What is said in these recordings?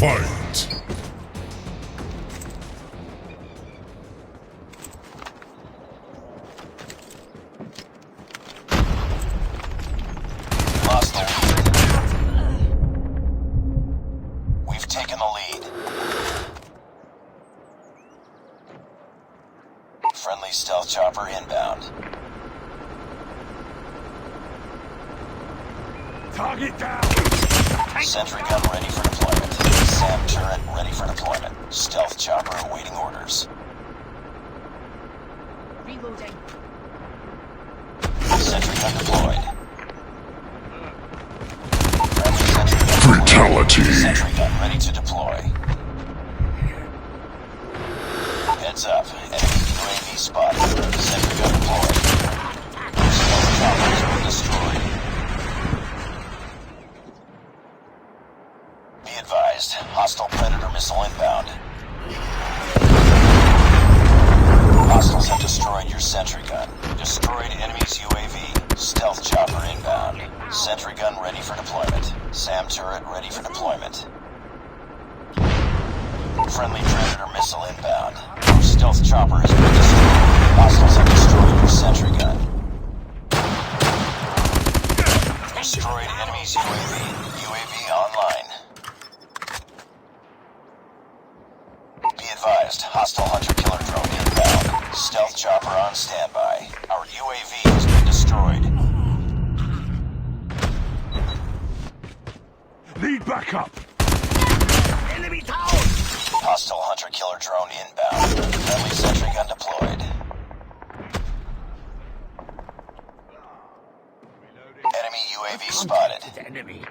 Fight! Lost the lead. We've taken the lead. Friendly stealth chopper inbound. Target down! Sentry gun ready for deployment. SAM turret ready for deployment. Stealth chopper awaiting orders. Reloading. Sentry gun deployed. Friendly sentry gun deployed. Fatality! Sentry gun ready to deploy. Heads up. Enemy UAV spotted. Sentry gun deployed. Stealth chopper has been destroyed. Be advised, hostile Predator missile inbound. Hostiles have destroyed your sentry gun. Destroyed enemy's UAV. Stealth chopper inbound. Sentry gun ready for deployment. SAM turret ready for deployment. Friendly Predator missile inbound. Your stealth chopper has been destroyed. Hostiles have destroyed your sentry gun. Destroyed enemy's UAV. UAV online. Be advised, hostile hunter-killer drone inbound. Stealth chopper on standby. Our UAV has been destroyed. Lead back up! Enemy down! Hostile hunter-killer drone inbound. Friendly sentry gun deployed. Enemy UAV spotted. Enemy.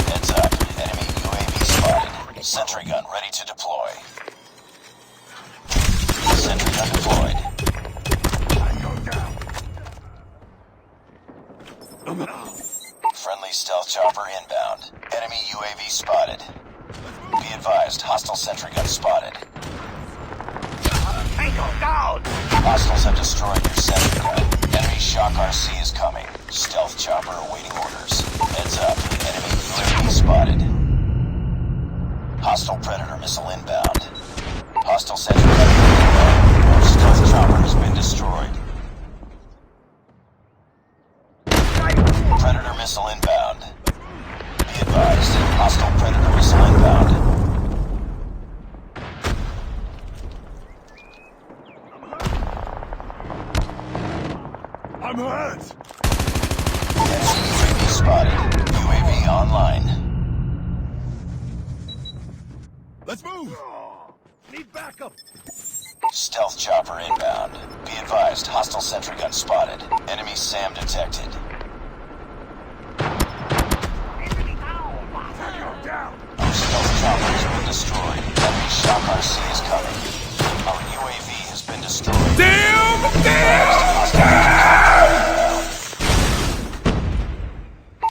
Heads up. Enemy UAV spotted. Sentry gun ready to deploy. Sentry gun deployed. Friendly stealth chopper inbound. Enemy UAV spotted. Be advised, hostile sentry gun spotted. Tango down! Hostiles have destroyed your sentry gun. Enemy shock RC is coming. Stealth chopper awaiting orders. Heads up. Enemy UAV spotted. Hostile Predator missile inbound. Hostile sentry gun inbound. Stealth chopper has been destroyed. Predator missile inbound. Be advised, hostile Predator missile inbound. I'm hurt! Enemy UAV spotted. UAV online. Let's move! Need backup! Stealth chopper inbound. Be advised, hostile sentry gun spotted. Enemy SAM detected. Tango down! Our stealth chopper has been destroyed. Enemy shock RC is coming. Our UAV has been destroyed. Damn!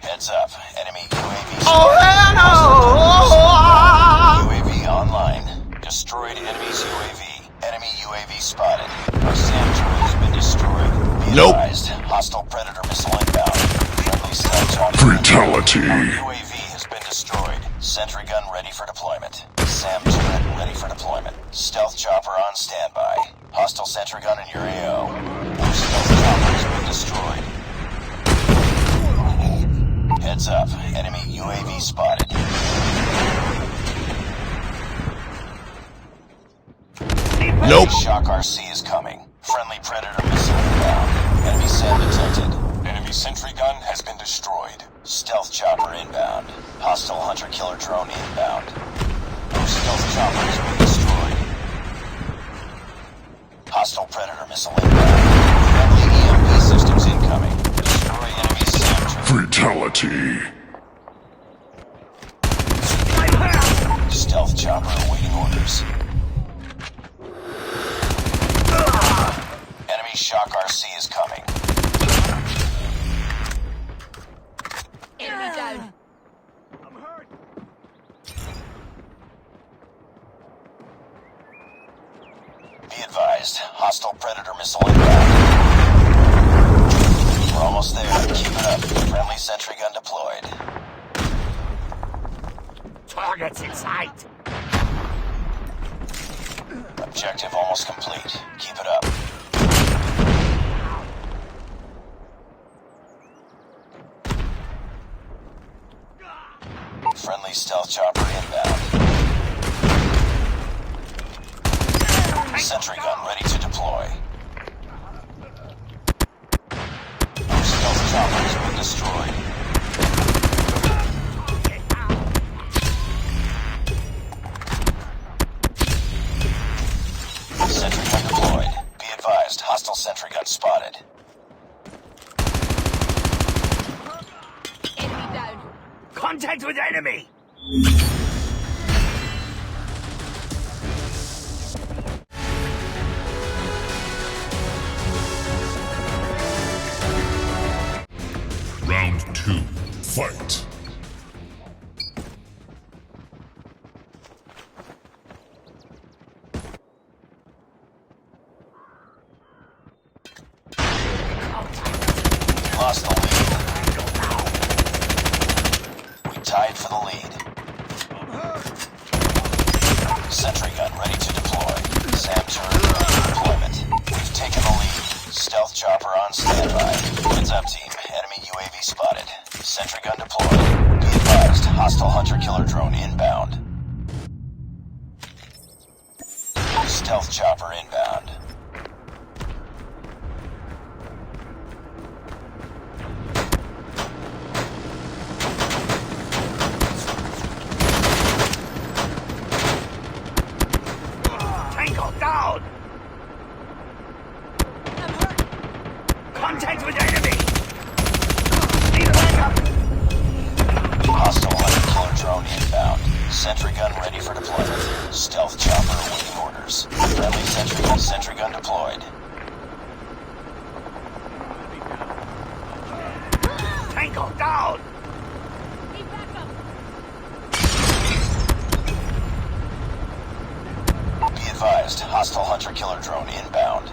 Heads up. Enemy UAV Oh, spotted. hell no! UAV online. Destroyed enemy's UAV. Enemy UAV spotted. Our SAM turret has been destroyed. Be Nope. advised, hostile Predator missile inbound. Friendly stealth chopper. Fatality! Our UAV has been destroyed. Sentry gun ready for deployment. SAM turret ready for deployment. Stealth chopper on standby. Hostile sentry gun in your AO. Our stealth chopper has been destroyed. Heads up. Enemy UAV spotted. Nope. Shock RC is coming. Friendly Predator missile inbound. Enemy SAM detected. Enemy sentry gun has been destroyed. Stealth chopper inbound. Hostile hunter-killer drone inbound. Our stealth chopper has been destroyed. Hostile Predator missile inbound. Friendly EMP systems incoming. Destroy enemy SAM turret. Fatality! Stealth chopper awaiting orders. Enemy shock RC is coming. Enemy down. I'm hurt! Be advised, hostile Predator missile inbound. We're Almost there. Keep it up. Friendly sentry gun deployed. Targets in sight. Objective almost complete. Keep it up. Friendly stealth chopper inbound. Sentry gun ready to deploy. Our stealth chopper has been destroyed. Sentry gun deployed. Be advised, hostile sentry gun spotted. Enemy down. Contact with enemy. Round 2. Fight. Lost the lead. We tied for the lead. Sentry gun ready to deploy. SAM turret ready for deployment. We've taken the lead. Stealth chopper on standby. Heads up, team. Enemy UAV spotted. Sentry gun deployed. Be advised, hostile hunter-killer drone inbound. Stealth chopper inbound. Tango down. I'm hurt. Contact with enemy. Need a backup. Hostile hunter-killer drone inbound. Sentry gun ready for deployment. Stealth chopper awaiting orders. Friendly sentry gun deployed. Tango down. Need backup. Be advised, hostile hunter-killer drone inbound.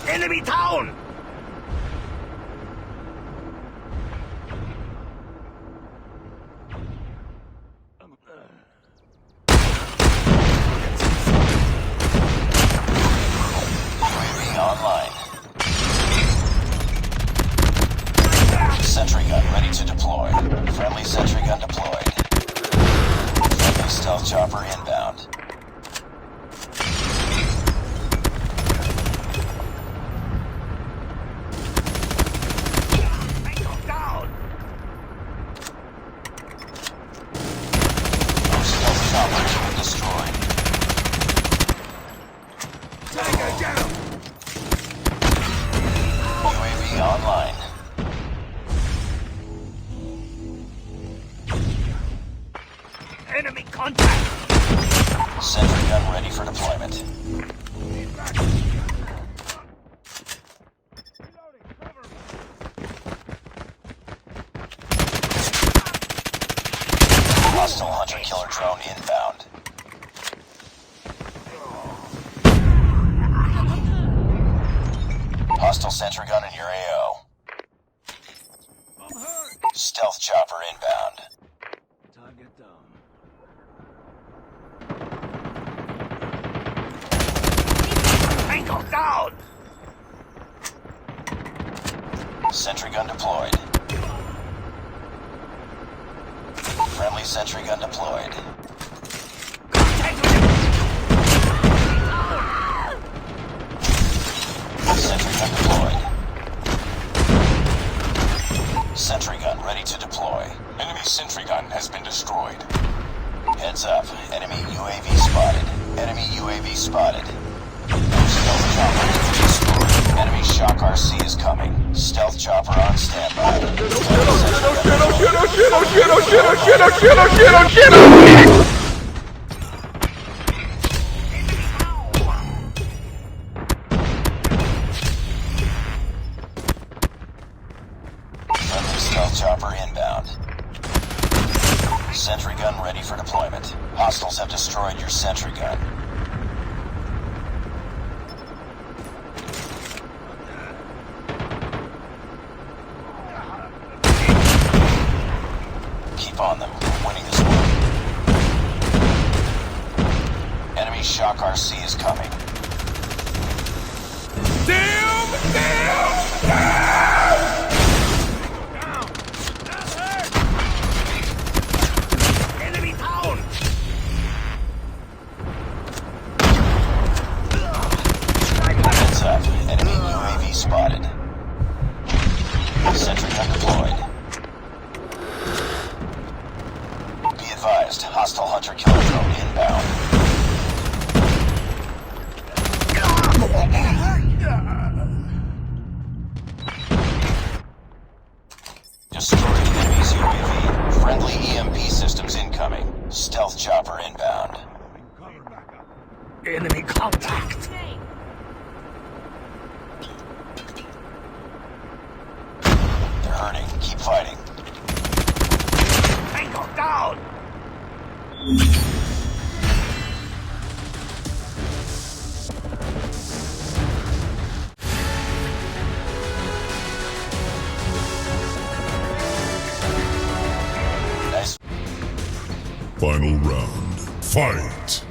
Enemy down. UAV online. Sentry gun ready to deploy. Friendly sentry gun deployed. Friendly stealth chopper inbound. Tango down. Our stealth chopper has been destroyed. Tango down. UAV online. Enemy contact. Sentry gun ready for deployment. Hostile hunter-killer drone inbound. Hostile sentry gun in your AO. Stealth chopper inbound. Target down. Tango down. Sentry gun deployed. Friendly sentry gun deployed. Contact with enemy. Sentry gun deployed. Sentry gun ready to deploy. Enemy sentry gun has been destroyed. Heads up. Enemy UAV spotted. Enemy UAV spotted. Stealth chopper has been destroyed. Enemy shock RC is coming. Stealth chopper on standby. Friendly stealth chopper inbound. Sentry gun ready for deployment. Hostiles have destroyed your sentry gun. Keep on them. We're winning this one. Enemy shock RC is coming. Down! That hurt! Enemy down! Heads up. Enemy UAV spotted. Sentry gun deployed. Be advised, hostile hunter-killer drone inbound. Destroyed enemy's UAV. Friendly EMP systems incoming. Stealth chopper inbound. Enemy contact! Hey, They're hurting. Keep fighting. Tango down! Nice. Final round. Fight!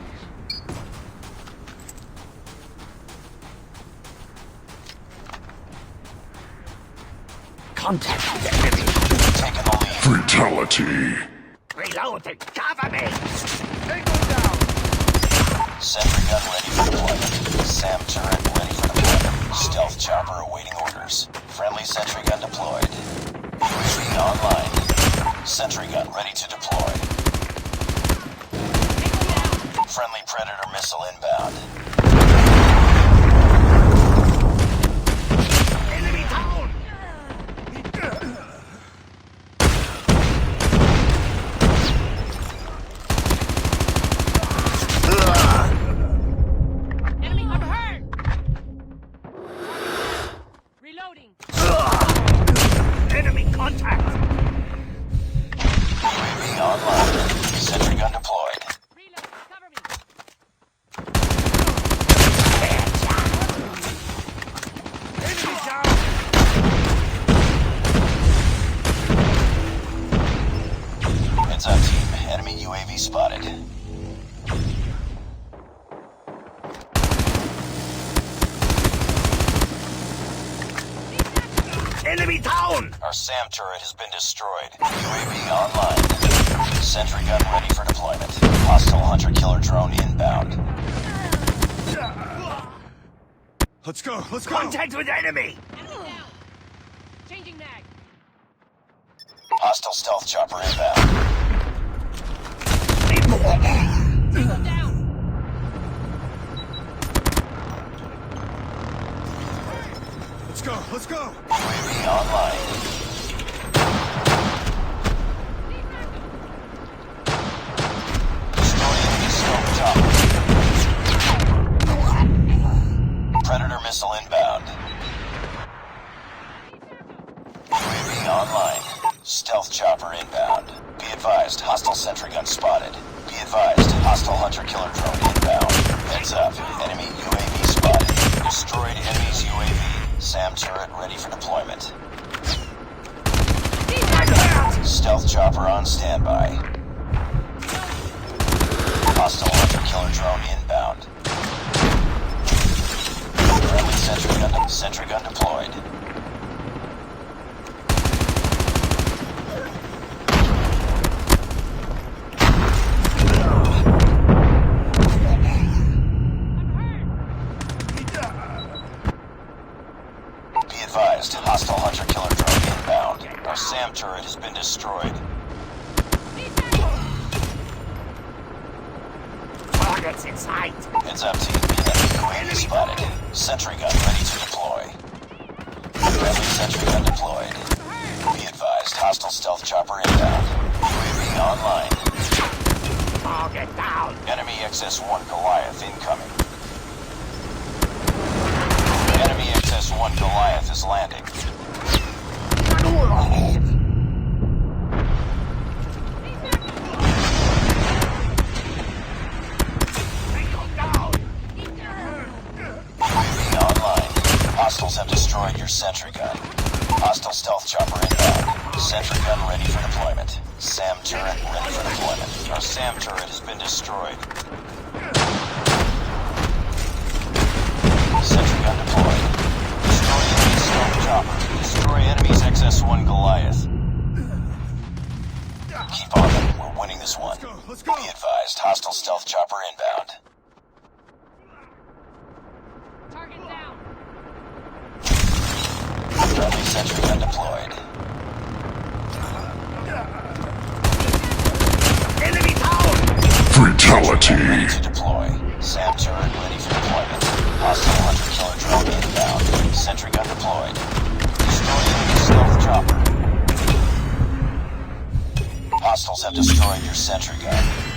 Contact with enemy! Taking the lead. Fatality! Reloading! Cover me! Tango down! Sentry gun ready for deployment. SAM turret ready for deployment. Stealth chopper awaiting orders. Friendly sentry gun deployed. UAV online. Sentry gun ready to deploy. Friendly Predator missile inbound. Enemy down! enemy, I'm hurt! Reloading. Enemy contact! UAV online. Sentry gun deployed. Reload. Cover me. Enemy down! Heads up, team. Enemy UAV spotted. Enemy down! Our SAM turret has been destroyed. UAV online. Sentry gun ready for deployment. Hostile hunter-killer drone inbound. Let's go! Contact with enemy! Enemy down. Changing mag. Hostile stealth chopper inbound. Tango down. Let's go! UAV online. Destroy enemy stealth chopper. Predator missile inbound. UAV online. Stealth chopper inbound. Be advised, hostile sentry gun spotted. Be advised, hostile hunter-killer drone inbound. Heads up, enemy UAV spotted. Destroyed enemy's UAV. SAM turret ready for deployment. Stealth chopper on standby. Hostile hunter-killer drone inbound. Friendly sentry gun deployed. Be advised, hostile hunter-killer drone inbound. Our SAM turret has been destroyed. Targets in sight! Heads up, team. Enemy UAV spotted. Sentry gun ready to deploy. Friendly sentry gun deployed. Be advised, hostile stealth chopper inbound. UAV online. Target down! Enemy XS-1 Goliath incoming. Enemy XS-1 Goliath is landing. Tango down! UAV online. Hostiles have destroyed your sentry gun. Hostile stealth chopper inbound. Sentry gun ready for deployment. SAM SAM turret has been destroyed. Sentry gun deployed. Destroy enemy stealth chopper. Destroy enemy's XS-1 Goliath. Keep on them. We're winning this one. Let's go. Be advised, hostile stealth chopper inbound. Target down. Friendly sentry gun deployed. Enemy tower! Fatality. Ready to deploy. SAM turret ready for deployment. Hostile hunter-killer drone inbound. Sentry gun deployed. Destroy enemy stealth chopper. Hostiles have destroyed your sentry gun.